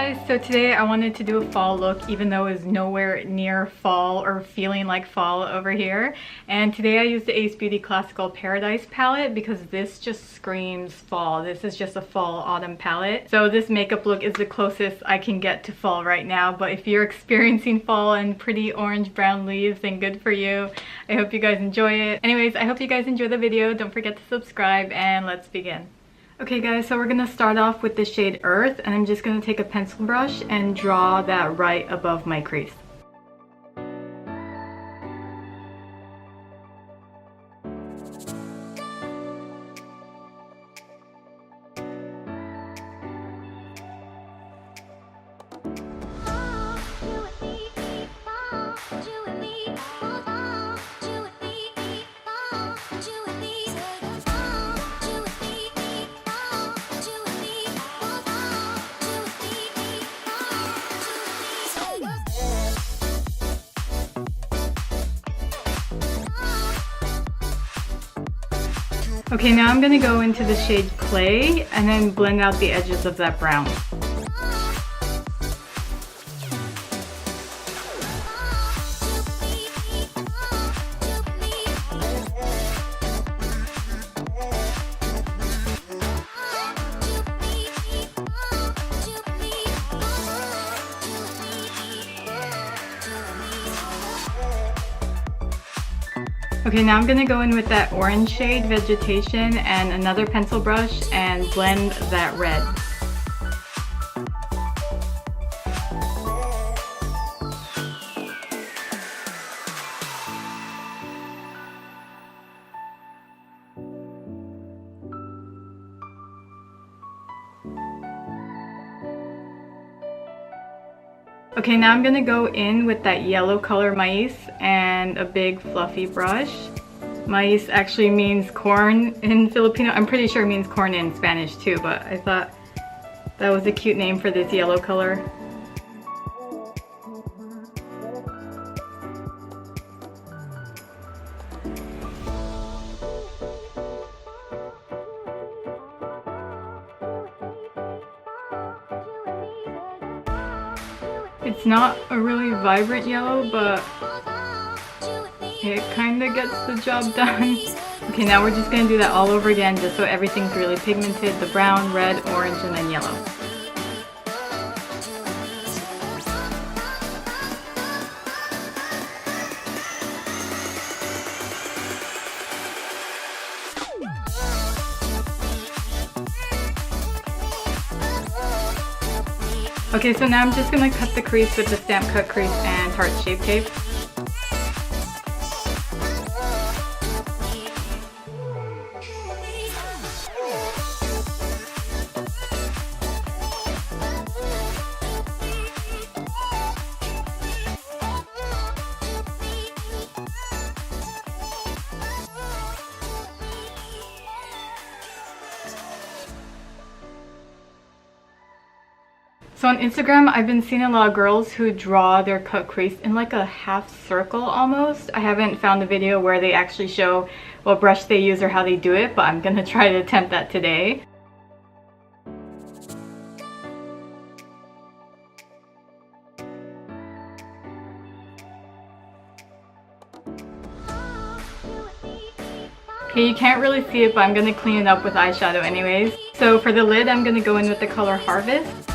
guys, so today I wanted to do a fall look even though it's nowhere near fall or feeling like fall over here. And today I used the Ace Beauty Classical Paradise palette because this just screams fall. This is just a fall autumn palette. So this makeup look is the closest I can get to fall right now. But if you're experiencing fall and pretty orange brown leaves, then good for you. I hope you guys enjoy it. Anyways, I hope you guys enjoy the video. Don't forget to subscribe and let's begin. Okay guys, so we're gonna start off with the shade Earth, and I'm just gonna take a pencil brush and draw that right above my crease. Okay, now I'm going to go into the shade Clay and then blend out the edges of that brown. Okay, now I'm going to go in with that orange shade, Vegetation, and another pencil brush and blend that red. Okay, now I'm gonna go in with that yellow color Mais and a big fluffy brush. Mais actually means corn in Filipino. I'm pretty sure it means corn in Spanish too, but I thought that was a cute name for this yellow color. It's not a really vibrant yellow, but it kind of gets the job done. Okay, now we're just going to do that all over again just so everything's really pigmented. The brown, red, orange, and then yellow. Okay, so now I'm just going to cut the crease with the stamp cut crease and heart shape tape. So on Instagram, I've been seeing a lot of girls who draw their cut crease in like a half circle almost. I haven't found a video where they actually show what brush they use or how they do it, but I'm gonna try to attempt that today. Okay, you can't really see it, but I'm gonna clean it up with eyeshadow anyways. So for the lid, I'm gonna go in with the color Harvest.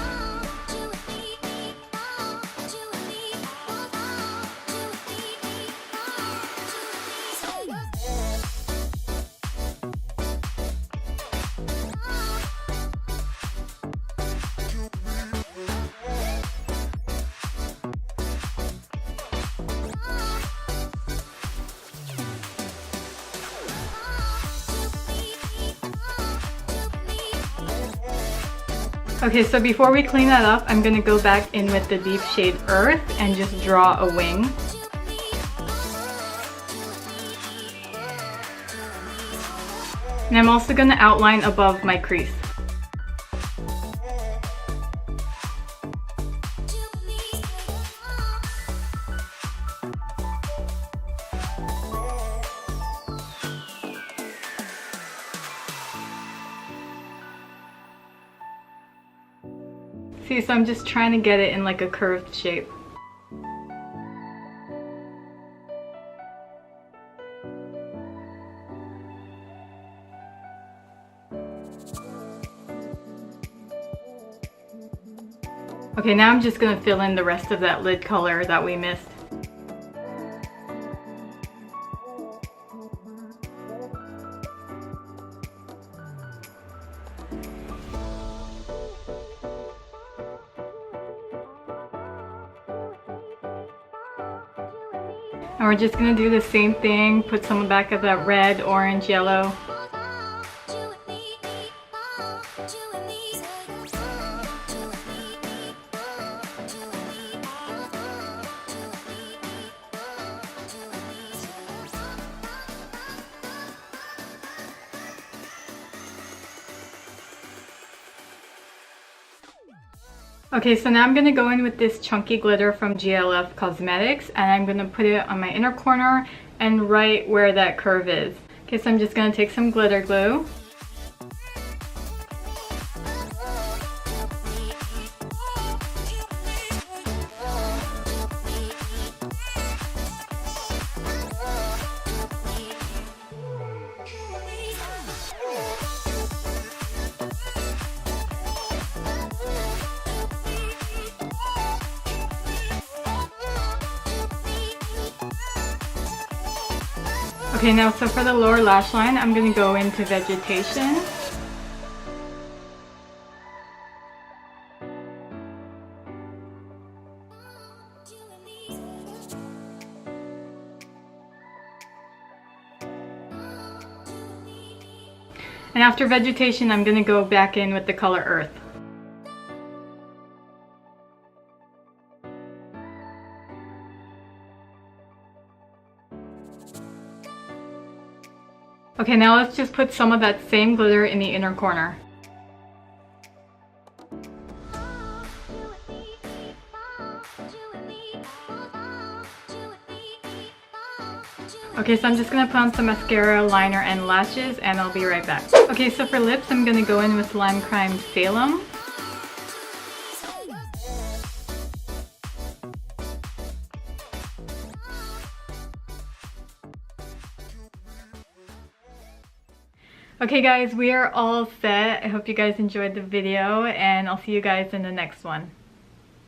Okay, so before we clean that up, I'm gonna go back in with the deep shade Earth and just draw a wing. And I'm also gonna outline above my crease. See, so I'm just trying to get it in like a curved shape. Okay, now I'm just gonna fill in the rest of that lid color that we missed. And we're just gonna do the same thing, put some back of that red, orange, yellow. Okay, so now I'm going to go in with this chunky glitter from GLF Cosmetics, and I'm going to put it on my inner corner and right where that curve is. Okay, so I'm just going to take some glitter glue. Okay, now so for the lower lash line, I'm going to go into Vegetation. And after Vegetation, I'm going to go back in with the color Earth. Okay, now let's just put some of that same glitter in the inner corner. Okay, so I'm just gonna put on some mascara, liner, and lashes, and I'll be right back. Okay, so for lips, I'm gonna go in with Lime Crime Salem. Okay guys, we are all set. I hope you guys enjoyed the video, and I'll see you guys in the next one.